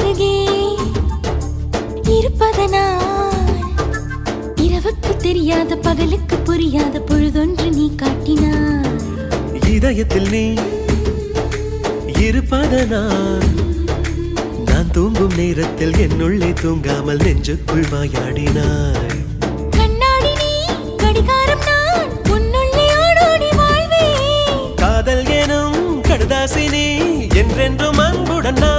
அருகே இருப்பதனால் இரவுக்கு தெரியாத பகலுக்கு புரியாத பொழுதொன்று நீ காட்டினாய். இதயத்தில் நீ இருப்பதனால் நான் தூங்கும் நேரத்தில் என்னுள்ளே தூங்காமல் நெஞ்சுக்குள் வாயாடினாய். கண்ணாடி நீ கடிகாரம் நான் உன்னுள்ளே ஓடோடி வாழ்வே. காதல் எனும் கடுதாசி நீ என்றென்றும் அன்புடன் நான்